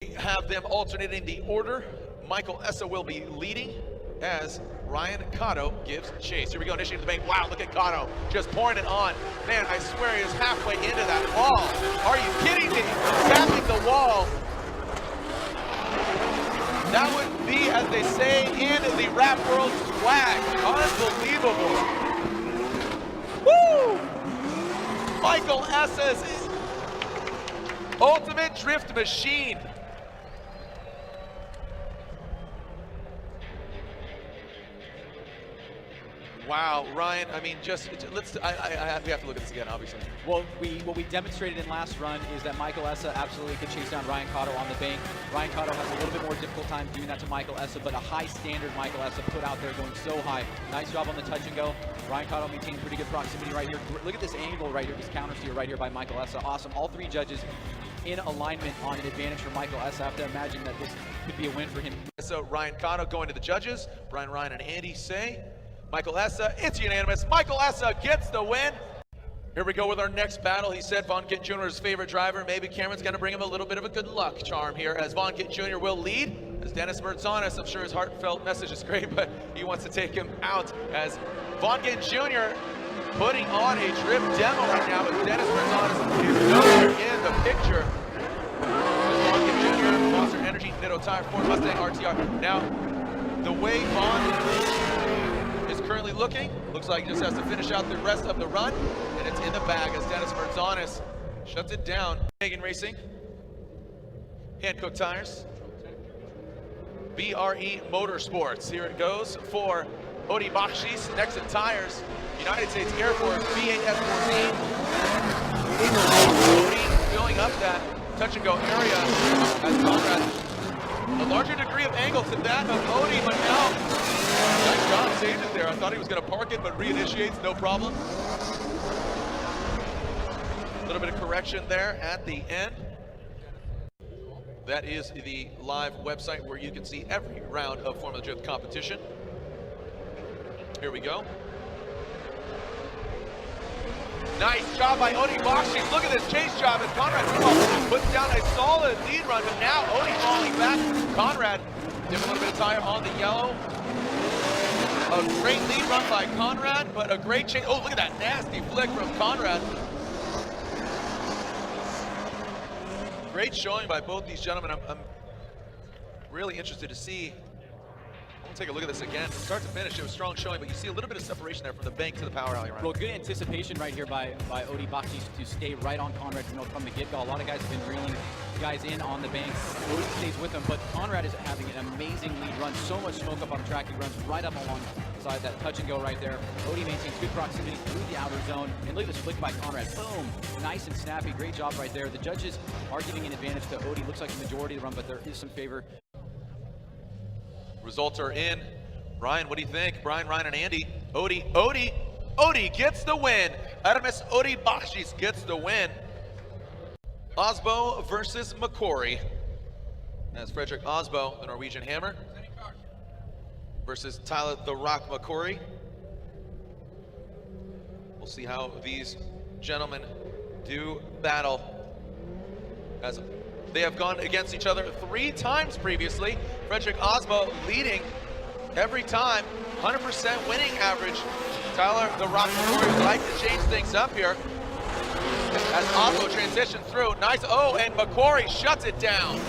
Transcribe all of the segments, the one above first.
We have them alternating the order. Michael Essa will be leading as Ryan Cotto gives chase. Here we go, initiating the bank. Wow, look at Cotto just pouring it on. Man, I swear he is halfway into that wall. Are you kidding me? Tapping the wall. That would be, as they say in the rap world, swag. Unbelievable. Woo! Michael Essa's ultimate drift machine. Wow, Ryan, I mean, we have to look at this again, obviously. Well, what we demonstrated in last run is that Michael Essa absolutely could chase down Ryan Cotto on the bank. Ryan Cotto has a little bit more difficult time doing that to Michael Essa, but a high standard Michael Essa put out there going so high. Nice job on the touch and go. Ryan Cotto maintaining pretty good proximity right here. Look at this angle right here, this counter steer right here by Michael Essa. Awesome. All three judges in alignment on an advantage for Michael Essa. I have to imagine that this could be a win for him. So Ryan Cotto going to the judges. Brian, Ryan, and Andy say Michael Essa, it's unanimous. Michael Essa gets the win. Here we go with our next battle. He said Von Gittin Jr. is his favorite driver. Maybe Cameron's going to bring him a little bit of a good luck charm here as Von Gittin Jr. will lead. As Dennis Mertzanis, I'm sure his heartfelt message is great, but he wants to take him out as Von Gittin Jr. putting on a drift demo right now, but Dennis Mertzanis is nowhere in the picture. Von Gittin Jr., Monster Energy, Nitto Tire, Ford Mustang RTR. Now, the way Von is currently looking, looks like he just has to finish out the rest of the run, and it's in the bag as Dennis Mertzanis shuts it down. Hagen Racing, Hankook Tires, BRE Motorsports. Here it goes for Odi Bakshis, Nexon Tires, United States Air Force, BAS-14. Odi filling up that touch and go area as Conrad. A larger degree of angle to that of Odi, but now, nice job, saved it there. I thought he was going to park it, but reinitiates, no problem. A little bit of correction there at the end. That is the live website where you can see every round of Formula Drift competition. Here we go. Nice job by Odi Bakshis. Look at this chase job as Conrad puts down a solid lead run, but now Odi falling back. Conrad giving a little bit of tire on the yellow. A great lead run by Conrad, but a great chase. Oh, look at that nasty flick from Conrad. Great showing by both these gentlemen. I'm really interested to see. We'll take a look at this again. From start to finish, it was strong showing, but you see a little bit of separation there from the bank to the power alley round. Well, good anticipation right here by Odi Bakshis to stay right on Conrad from the get-go. A lot of guys have been reeling guys in on the bank. Odi stays with them, but Conrad is having an amazing lead run. So much smoke up on the track. He runs right up alongside that touch and go right there. Odi maintains good proximity through the outer zone. And look at this flick by Conrad. Boom! Nice and snappy. Great job right there. The judges are giving an advantage to Odi. Looks like the majority of the run, but there is some favor. Results are in. Brian, what do you think? Brian, Ryan, and Andy. Odi gets the win. Aramis Odi Bakshis gets the win. Osbo versus McCory. That's Frederick Osbo, the Norwegian Hammer, versus Tyler the Rock McCory. We'll see how these gentlemen do battle, as they have gone against each other 3 times previously. Frederick Osbo leading every time, 100% winning average. Tyler the Rock McCory would like to change things up here as Osbo transitions through. Nice, oh, and McCory shuts it down.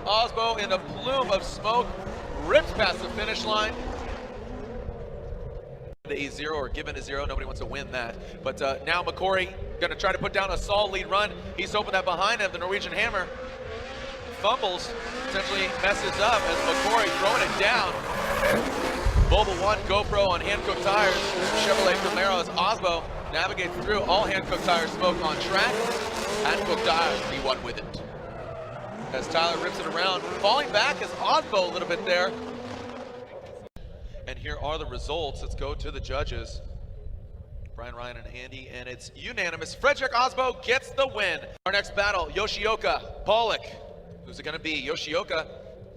Osbo in a plume of smoke rips past the finish line. A 0 or given a 0, nobody wants to win that. But now McCory gonna try to put down a solid lead run. He's hoping that behind him, the Norwegian Hammer fumbles, potentially messes up as McCory throwing it down. Volvo 1 GoPro on Hankook Tires, Chevrolet Camaro as Osbo navigates through all Hankook Tires smoke on track. Hankook Tires P1 with it. As Tyler rips it around, falling back as Osbo a little bit there. And here are the results. Let's go to the judges. Brian, Ryan, and Andy, and it's unanimous. Frederick Osbo gets the win. Our next battle, Yoshioka Pollock. Who's it gonna be? Yoshioka,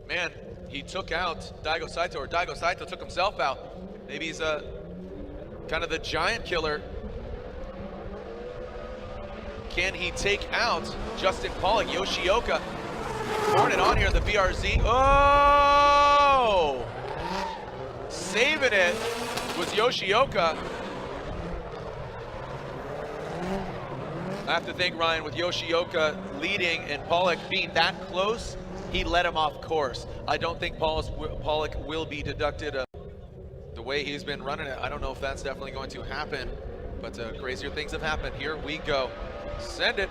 man, he took out Daigo Saito, or Daigo Saito took himself out. Maybe he's kind of the giant killer. Can he take out Justin Pollock? Yoshioka throwing it on here in the BRZ. Oh! Saving it was Yoshioka. I have to think, Ryan, with Yoshioka leading and Pollock being that close, he let him off course. I don't think Pollock will be deducted. The way he's been running it, I don't know if that's definitely going to happen, but crazier things have happened. Here we go. Send it.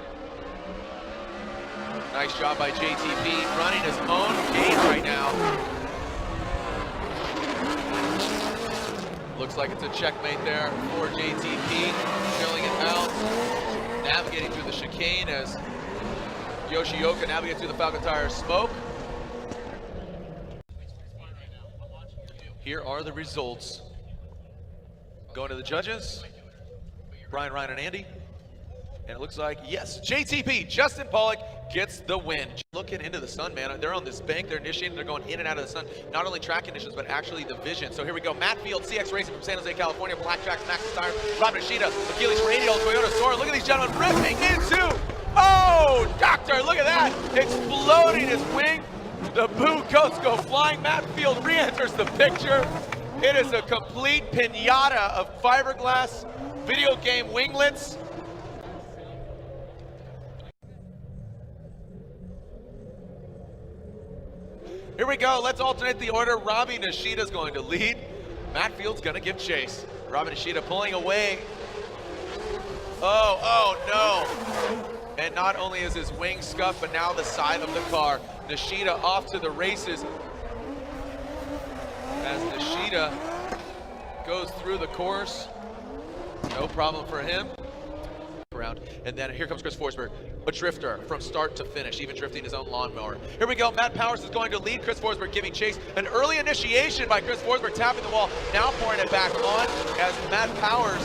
Nice job by JTP, running his own game right now. Looks like it's a checkmate there for JTP, filling it out, navigating through the chicane as Yoshioka navigates through the Falcon Tire smoke. Here are the results. Going to the judges, Brian, Ryan, and Andy. And it looks like, yes, JTP, Justin Pollock, gets the win. Looking into the sun, man. They're on this bank, they're initiating, they're going in and out of the sun. Not only track conditions, but actually the vision. So here we go. Matt Field, CX Racing from San Jose, California. Black Tracks, Max Tire, Robin Nishida, Achilles Radio, Toyota Sora. Look at these gentlemen ripping into, oh, doctor, look at that. Exploding his wing. The boo coats go flying. Matt Field re-enters the picture. It is a complete pinata of fiberglass video game winglets. Here we go, let's alternate the order. Robbie Nishida's going to lead. Matt Field's gonna give chase. Robbie Nishida pulling away. Oh no. And not only is his wing scuffed, but now the side of the car. Nishida off to the races. As Nishida goes through the course. No problem for him. Around. And then here comes Chris Forsberg, a drifter from start to finish, even drifting his own lawnmower. Here we go, Matt Powers is going to lead, Chris Forsberg giving chase. An early initiation by Chris Forsberg, tapping the wall, now pouring it back on as Matt Powers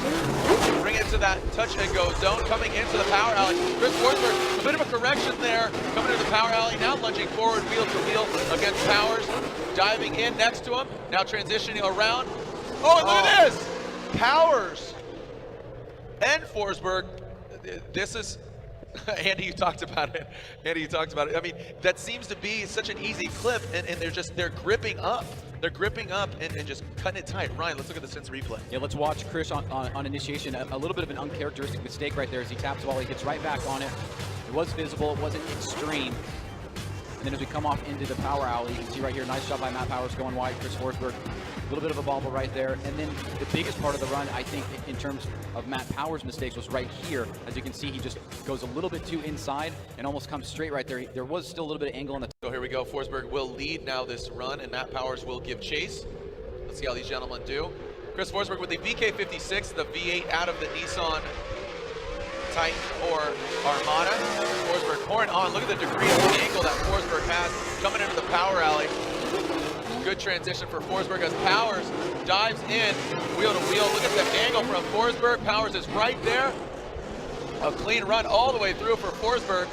bring it to that touch and go zone, coming into the power alley. Chris Forsberg, a bit of a correction there, coming into the power alley, now lunging forward wheel to wheel against Powers, diving in next to him, now transitioning around. Oh, and look at this! Powers and Forsberg. This is, Andy, you talked about it. Andy, you talked about it. I mean, that seems to be such an easy clip, and they're gripping up. They're gripping up and just cutting it tight. Ryan, let's look at the Sense replay. Yeah, let's watch Chris on initiation. A little bit of an uncharacteristic mistake right there as he taps the ball. He gets right back on it. It was visible. It wasn't extreme. And then as we come off into the power alley, you can see right here, nice shot by Matt Powers going wide. Chris Forsberg, a little bit of a bobble right there. And then the biggest part of the run, I think, in terms of Matt Powers' mistakes was right here. As you can see, he just goes a little bit too inside and almost comes straight right there. There was still a little bit of angle on the. So here we go. Forsberg will lead now this run, and Matt Powers will give chase. Let's see how these gentlemen do. Chris Forsberg with the VK56, the V8 out of the Nissan Titan or Armada. Forsberg pouring on. Look at the degree of angle that Forsberg has coming into the power alley. Good transition for Forsberg as Powers dives in wheel to wheel. Look at the angle from Forsberg. Powers is right there. A clean run all the way through for Forsberg.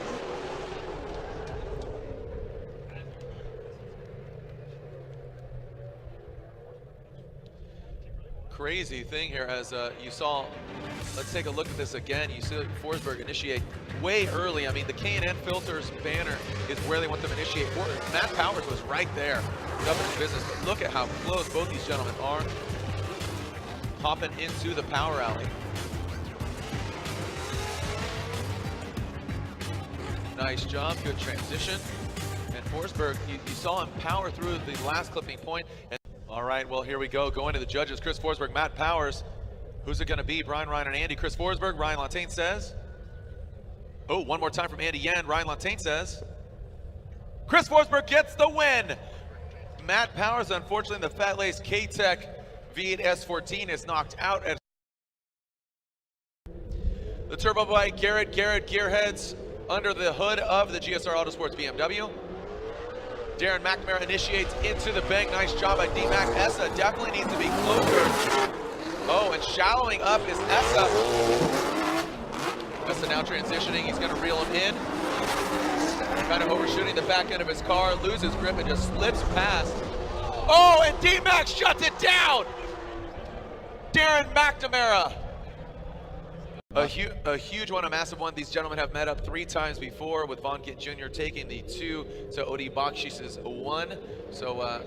Crazy thing here as you saw. Let's take a look at this again. You see Forsberg initiate way early. I mean, the K&N Filters banner is where they want them to initiate. Matt Powers was right there, governing business. But look at how close both these gentlemen are. Hopping into the power alley. Nice job, good transition. And Forsberg, you saw him power through the last clipping point. And all right, well, here we go. Going to the judges, Chris Forsberg, Matt Powers. Who's it going to be? Brian, Ryan, and Andy. Chris Forsberg, Ryan Lantagne says. Oh, one more time from Andy Yen. Ryan Lantagne says. Chris Forsberg gets the win. Matt Powers, unfortunately, the Fat Lace K-Tech V8 S14 is knocked out. At the Turbo Bike, Garrett Gearheads under the hood of the GSR Autosports BMW. Darren McNamara initiates into the bank. Nice job by D-Mac. Essa definitely needs to be closer. Oh, and shallowing up is Essa. Essa now transitioning. He's going to reel him in. Kind of overshooting the back end of his car. Loses grip and just slips past. Oh, and D-Mac shuts it down. Darren McNamara. A huge one, a massive one. These gentlemen have met up 3 times before, with Von Gint Jr. taking the 2 to Odi Bakshis's 1. So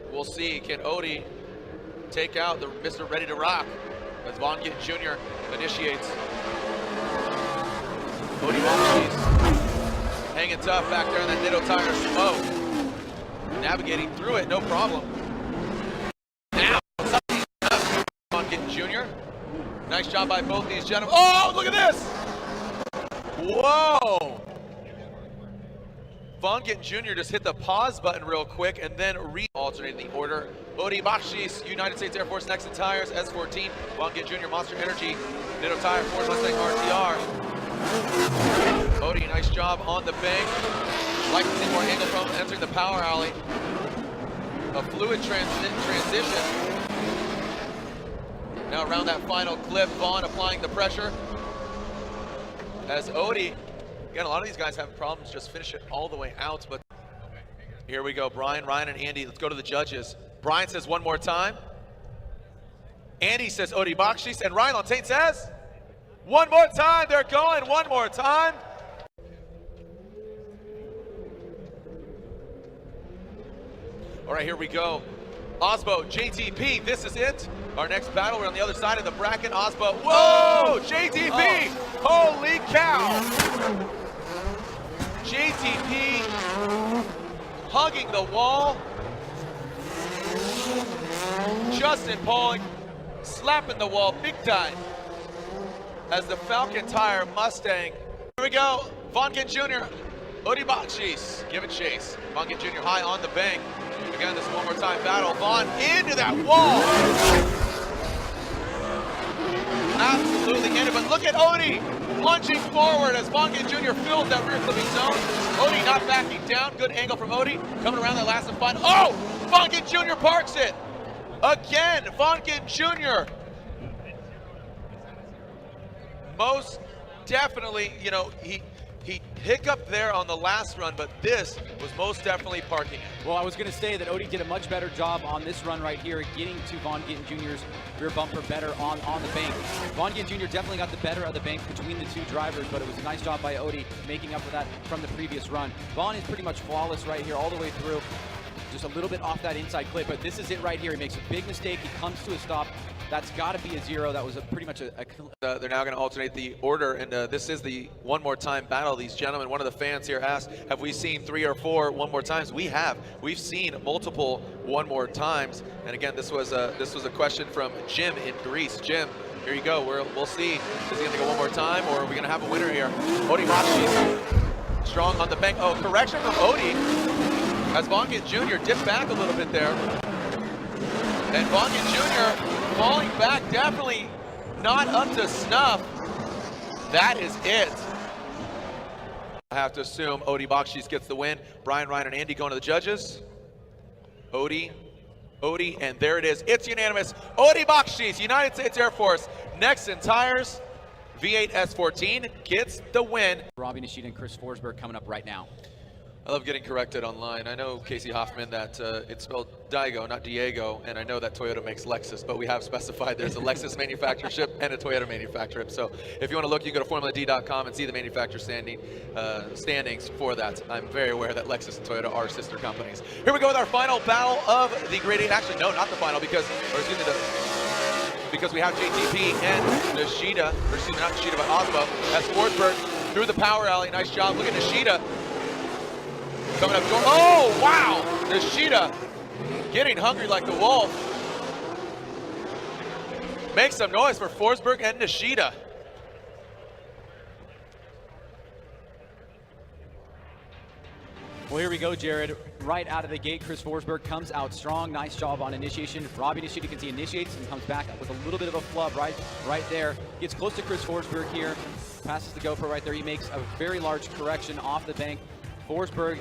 we'll see, can Odi take out the Mr. Ready to Rock as Von Gint Jr. initiates. Odi Bakshis hanging tough back there in that Ditto tire smoke. Navigating through it, no problem. Now, Von Gint Jr. Nice job by both these gentlemen. Oh, look at this! Whoa! Von Gint Jr. just hit the pause button real quick and then alternating the order. Odi Bakshis, United States Air Force Nexon Tires, S14. Von Gint Jr., Monster Energy, Ditto Tire, Ford Mustang RTR. Odi, nice job on the bank. Like to see more angle from entering the power alley. A fluid transition. Now around that final clip, Vaughn applying the pressure. As Odi, again, a lot of these guys have problems just finish it all the way out, but here we go, Brian, Ryan, and Andy. Let's go to the judges. Brian says one more time. Andy says Odi Bakshis, and Ryan Lantain says one more time. They're going one more time. All right, here we go. Osbo, JTP, this is it. Our next battle, we're on the other side of the bracket. Osbo, whoa, JTP, holy cow. JTP hugging the wall. Justin Pauling slapping the wall big time as the Falcon Tire Mustang. Here we go, Von Gint Jr., Odi Bakshis, give it chase. Von Gint Jr. high on the bank. Again, this one more time battle. Vaughn into that wall. Absolutely in it, but look at Odi plunging forward as Von Gint Jr. fills that rear clipping zone. Odi not backing down. Good angle from Odi. Coming around that last and final. Oh! Von Gint Jr. parks it. Again, Von Gint Jr. Most definitely, you know, he hiccuped there on the last run, but this was most definitely parking it. Well, I was going to say that Odi did a much better job on this run right here, getting to Von Gint Jr.'s rear bumper better on the bank. Von Gint Jr. definitely got the better of the bank between the 2 drivers, but it was a nice job by Odi making up for that from the previous run. Vaughn is pretty much flawless right here all the way through. Just a little bit off that inside clip, but this is it right here. He makes a big mistake. He comes to a stop. That's got to be a 0. That was pretty much a they're now going to alternate the order, and this is the one more time battle. These gentlemen, one of the fans here asked, have we seen 3 or 4 one more times? We have. We've seen multiple one more times. And again, this was a question from Jim in Greece. Jim, here you go. We'll see. Is he going to go one more time, or are we going to have a winner here? Odi Bakshis, strong on the bank. Oh, correction from Odi. As Von Gint Jr. dipped back a little bit there. And Von Gint Jr. falling back, definitely not up to snuff. That is it. I have to assume Odi Bakshis gets the win. Brian, Ryan, and Andy going to the judges. Odi, and there it is. It's unanimous. Odi Bakshis, United States Air Force, Nexon Tires, V8 S14 gets the win. Robbie Nishida and Chris Forsberg coming up right now. I love getting corrected online. I know, Casey Hoffman, that it's spelled Daigo, not Diego, and I know that Toyota makes Lexus, but we have specified there's a Lexus manufacturership and a Toyota manufacturership. So if you want to look, you go to FormulaD.com and see the manufacturer standings for that. I'm very aware that Lexus and Toyota are sister companies. Here we go with our final battle of the Grade 8. Actually, no, not the final, because we have JTP and Nishida, or excuse me, not Nishida, but Osmo, as Forsberg through the power alley. Nice job. Look at Nishida. Coming up, oh wow! Nishida getting hungry like the wolf. Make some noise for Forsberg and Nishida. Well, here we go, Jared. Right out of the gate, Chris Forsberg comes out strong. Nice job on initiation. Robbie Nishida, you can see, initiates and comes back with a little bit of a flub right there. Gets close to Chris Forsberg here. Passes the GoPro right there. He makes a very large correction off the bank. Forsberg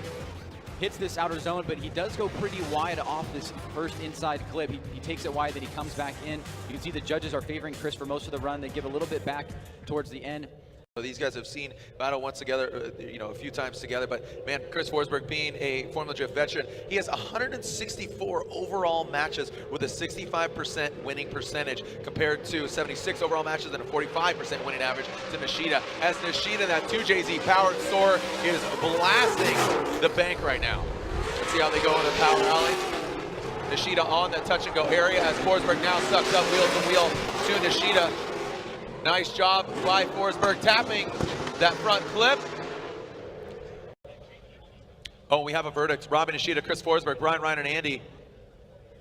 hits this outer zone, but he does go pretty wide off this first inside clip. He takes it wide, then he comes back in. You can see the judges are favoring Chris for most of the run. They give a little bit back towards the end. These guys have seen battle once together, a few times together, but man, Chris Forsberg being a Formula Drift veteran, he has 164 overall matches with a 65% winning percentage compared to 76 overall matches and a 45% winning average to Nishida. As Nishida, that 2JZ powered Soar, is blasting the bank right now. Let's see how they go in the power alley. Nishida on that touch and go area as Forsberg now sucks up wheel to wheel to Nishida. Nice job by Forsberg tapping that front clip. Oh, we have a verdict. Robin Nishida, Chris Forsberg, Brian Ryan, and Andy.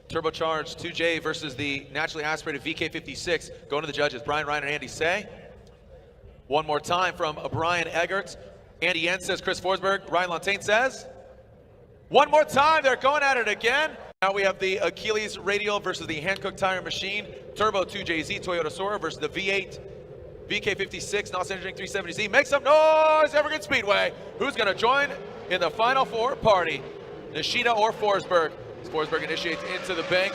Turbocharged 2J versus the naturally aspirated VK56. Going to the judges. Brian Ryan and Andy say. One more time from Brian Eggert. Andy Yen says Chris Forsberg. Ryan Lantain says. One more time. They're going at it again. Now we have the Achilles Radial versus the Hankook Tire Machine. Turbo 2JZ Toyota Sora versus the V8 VK56 NOS Engineering 370Z. Make some noise, Evergreen Speedway. Who's going to join in the Final Four party? Nishida or Forsberg? As Forsberg initiates into the bank.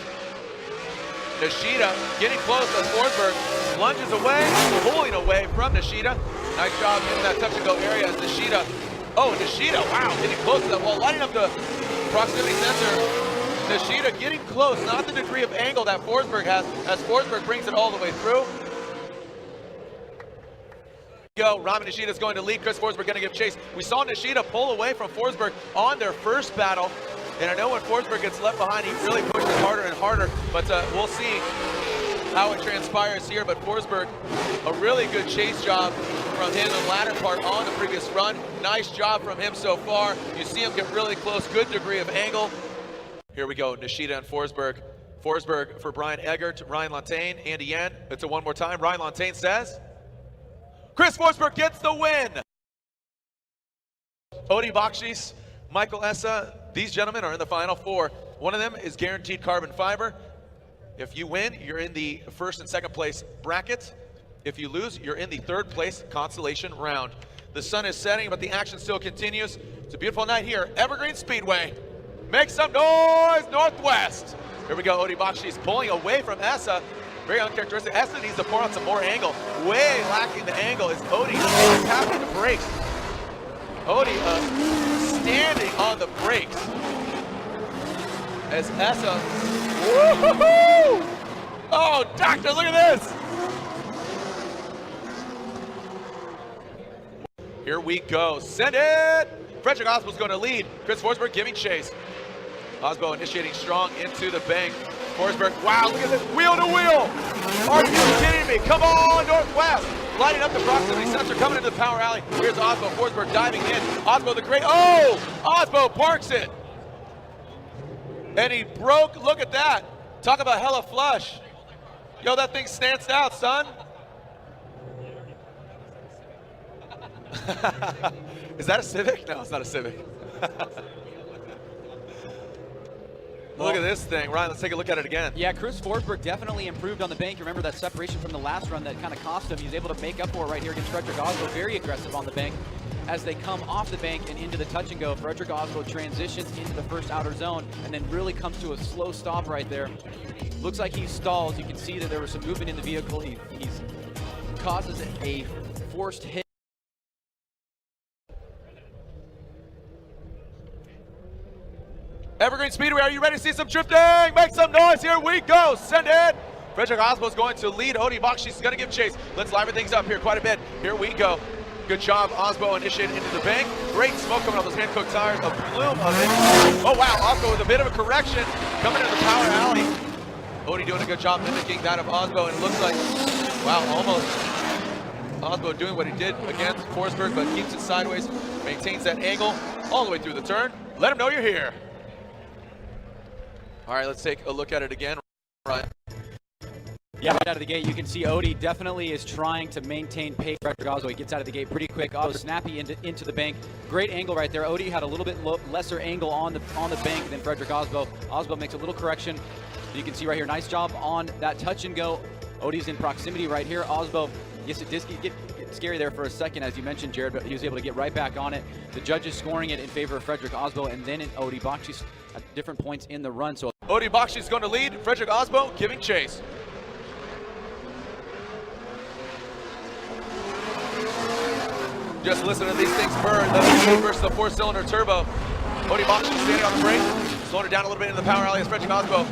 Nishida getting close as Forsberg lunges away, pulling away from Nishida. Nice job in that touch and go area as Nishida. Oh, Nishida, wow, getting close to that wall, lighting up the proximity sensor. Nishida getting close, not the degree of angle that Forsberg has, as Forsberg brings it all the way through. Robin Nishida is going to lead. Chris Forsberg going to give chase. We saw Nishida pull away from Forsberg on their first battle, and I know when Forsberg gets left behind, he really pushes harder and harder, but we'll see how it transpires here. But Forsberg, a really good chase job from him in the latter part on the previous run. Nice job from him so far. You see him get really close, good degree of angle. Here we go, Nishida and Forsberg. Forsberg for Brian Eggert, Ryan Lantain, Andy Yen. It's a one more time. Ryan Lantain says, Chris Forsberg gets the win. Odi Bakshis, Michael Essa, these gentlemen are in the Final Four. One of them is guaranteed carbon fiber. If you win, you're in the first and second place bracket. If you lose, you're in the third place consolation round. The sun is setting, but the action still continues. It's a beautiful night here, Evergreen Speedway. Make some noise, Northwest. Here we go, Odi Bakshis pulling away from Essa. Very uncharacteristic. Essa needs to pour on some more angle. Way lacking the angle is Odi tapping the brakes. Odi standing on the brakes. As Essa, woo-hoo-hoo! Oh, doctor, look at this. Here we go, send it. Frederick Osbo's going to lead. Chris Forsberg giving chase. Osbo initiating strong into the bank. Forsberg, wow, look at this, wheel to wheel. Are you kidding me? Come on, Northwest. Lighting up the proximity sensor, coming into the power alley. Here's Osbo, Forsberg diving in. Osbo the great, oh! Osbo parks it. And he broke, look at that. Talk about hella flush. Yo, that thing stands out, son. Is that a Civic? No, it's not a Civic. Look at this thing. Ryan, let's take a look at it again. Yeah, Chris Forsberg definitely improved on the bank. Remember that separation from the last run that kind of cost him. He's able to make up for it right here against Frederick Osbo. Very aggressive on the bank. As they come off the bank and into the touch and go, Frederick Osbo transitions into the first outer zone and then really comes to a slow stop right there. Looks like he stalls. You can see that there was some movement in the vehicle. He causes a forced hit. Evergreen Speedway, are you ready to see some drifting? Make some noise, here we go, send it! Frederick Osbo is going to lead, Odi Bakshis is going to give chase. Let's liven things up here quite a bit. Here we go. Good job, Osbo initiated into the bank. Great smoke coming off those Hankook tires, a plume of it. Oh wow, Osbo with a bit of a correction, coming into the power alley. Odi doing a good job mimicking that of Osbo, and it looks like, wow, almost Osbo doing what he did against Forsberg, but keeps it sideways, maintains that angle all the way through the turn. Let him know you're here. All right, let's take a look at it again. Ryan. Yeah, right out of the gate, you can see Odi definitely is trying to maintain pace. Frederick Osbo, he gets out of the gate pretty quick. Osbo snappy into the bank. Great angle right there. Odi had a little bit lesser angle on the bank than Frederick Osbo. Osbo makes a little correction. You can see right here, nice job on that touch and go. Odi's in proximity right here. Osbo, yes, it did get scary there for a second, as you mentioned, Jared, but he was able to get right back on it. The judges scoring it in favor of Frederick Osbo, and then in Odi Bakshis at different points in the run. So Odi Bakshis is going to lead. Frederick Osbo giving chase. Just listen to these things burn. The V8 versus the 4-cylinder turbo. Odie Bakshi standing on the brake, slowing it down a little bit in the power alley as Fredrik Osbo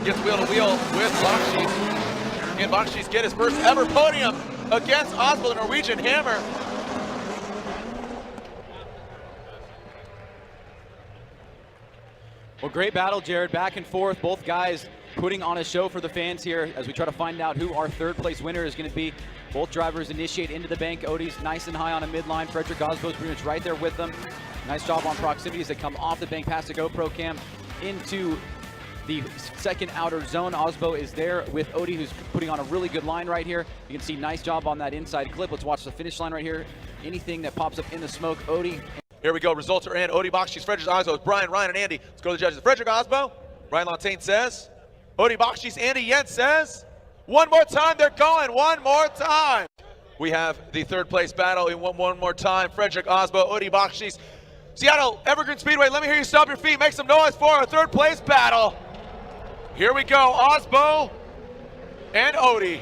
gets wheel to wheel with Bakshi. And Bakshi get his first ever podium against Osbo, the Norwegian Hammer. Well, great battle, Jared. Back and forth, both guys putting on a show for the fans here as we try to find out who our third place winner is going to be. Both drivers initiate into the bank. Odie's nice and high on a midline. Fredrik Osbo's pretty much right there with them. Nice job on proximity as they come off the bank past the GoPro cam into the second outer zone. Osbo is there with Odie, who's putting on a really good line right here. You can see nice job on that inside clip. Let's watch the finish line right here. Anything that pops up in the smoke, Odie. Here we go, results are in. Odie Bakshi, Fredrik Osbo, Brian, Ryan, and Andy. Let's go to the judges. Fredrik Osbo, Ryan Lantaine says. Odie Bakshi, Andy Jens says. One more time, they're going, one more time. We have the third place battle in one more time. Fredrik Osbo, Odie Bakshi. Seattle, Evergreen Speedway, let me hear you stomp your feet. Make some noise for our third place battle. Here we go, Osbo and Odie.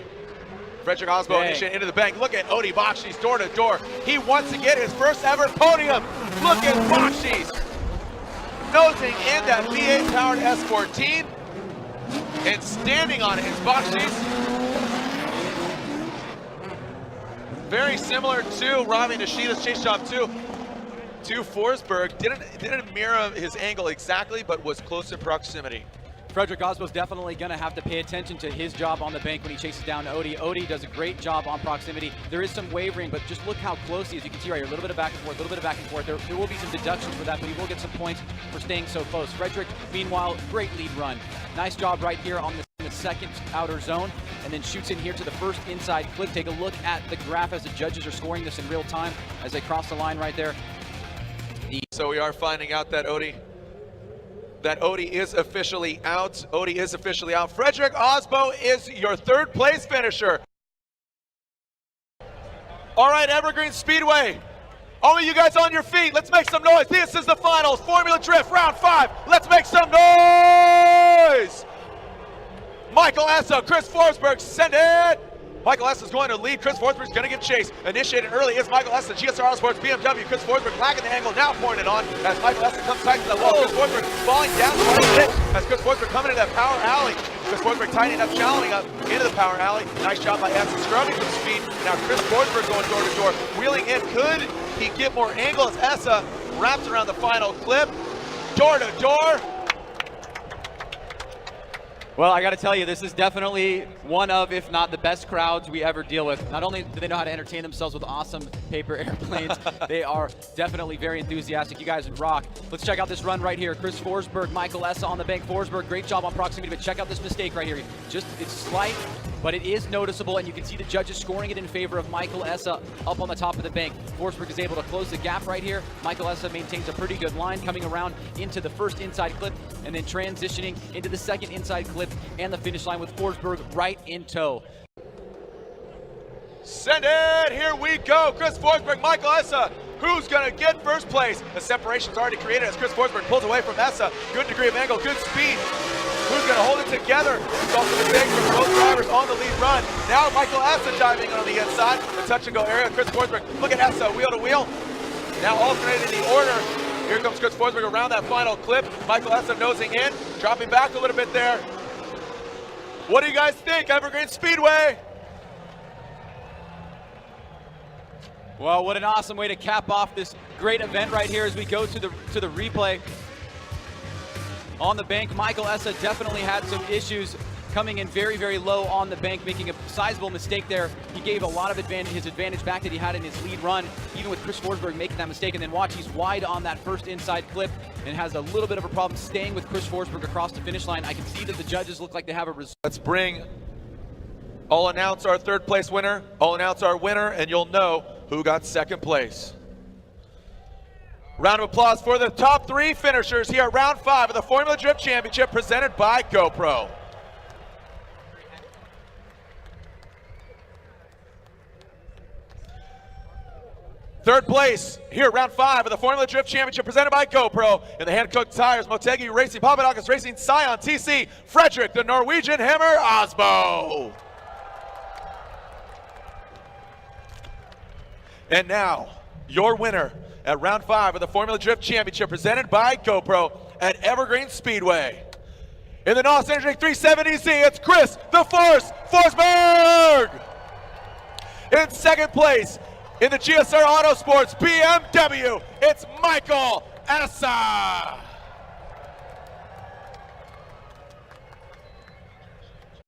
Fredrik Osbo initiating into the bank. Look at Odie Bakshi door to door. He wants to get his first ever podium. Look at Bakshi nosing in that V8 powered S14 and standing on it is Bakshi. Very similar to Rami Nishida's chase job too. To Forsberg, didn't mirror his angle exactly, but was close in proximity. Fredrik Osbo's definitely going to have to pay attention to his job on the bank when he chases down Odie. Odie does a great job on proximity. There is some wavering, but just look how close he is. You can see right here, a little bit of back and forth, a little bit of back and forth. There will be some deductions for that, but he will get some points for staying so close. Fredrik, meanwhile, great lead run. Nice job right here on the second outer zone, and then shoots in here to the first inside clip. Take a look at the graph as the judges are scoring this in real time as they cross the line right there. So we are finding out that Odie is officially out. Odie is officially out. Fredrik Osbo is your third place finisher. All right, Evergreen Speedway. All of you guys on your feet, let's make some noise. This is the finals, Formula Drift, round 5. Let's make some noise. Michael Essa, Chris Forsberg, send it. Michael Essa is going to lead. Chris Forsberg is going to get chased. Initiated early is Michael Essa, GSR Sports, BMW. Chris Forsberg lagging the angle, now pointed on as Michael Essa comes tight to the wall. Chris Forsberg falling down right in as Chris Forsberg coming into that power alley. Chris Forsberg tightening up, challenging up into the power alley. Nice job by Essa, scrubbing some speed. Now Chris Forsberg going door to door, wheeling in. Could he get more angle as Essa wraps around the final clip? Door to door. Well, I got to tell you, this is definitely one of, if not the best crowds we ever deal with. Not only do they know how to entertain themselves with awesome paper airplanes, they are definitely very enthusiastic. You guys rock. Let's check out this run right here. Chris Forsberg, Michael Essa on the bank. Forsberg, great job on proximity, but check out this mistake right here. It's slight, but it is noticeable, and you can see the judges scoring it in favor of Michael Essa up on the top of the bank. Forsberg is able to close the gap right here. Michael Essa maintains a pretty good line, coming around into the first inside clip, and then transitioning into the second inside clip and the finish line with Forsberg right in tow. Send it, here we go. Chris Forsberg, Michael Essa. Who's gonna get first place? The separation's already created as Chris Forsberg pulls away from Essa. Good degree of angle, good speed. Who's gonna hold it together? It's also the mistake from both drivers on the lead run. Now Michael Essa diving on the inside. The touch and go area. Chris Forsberg, look at Essa, wheel to wheel. Now alternating the order. Here comes Chris Forsberg around that final clip. Michael Essa nosing in, dropping back a little bit there. What do you guys think, Evergreen Speedway? Well, what an awesome way to cap off this great event right here as we go to the replay. On the bank, Michael Essa definitely had some issues coming in very, very low on the bank, making a sizable mistake there. He gave a lot of his advantage back that he had in his lead run, even with Chris Forsberg making that mistake. And then watch, he's wide on that first inside clip and has a little bit of a problem staying with Chris Forsberg across the finish line. I can see that the judges look like they have a result. I'll announce our third place winner, I'll announce our winner, and you'll know who got second place. Round of applause for the top 3 finishers here at round 5 of the Formula Drift Championship presented by GoPro. Third place here, round 5 of the Formula Drift Championship presented by GoPro. In the hand-cooked tires, Motegi Racing, Papadakis Racing, Scion TC, Fredrik, the Norwegian Hammer, Osbo. And now, your winner at round 5 of the Formula Drift Championship presented by GoPro at Evergreen Speedway. In the NOS Energy 370Z, it's Chris the Force Forsberg! In second place, in the GSR Autosports BMW, it's Michael Essa!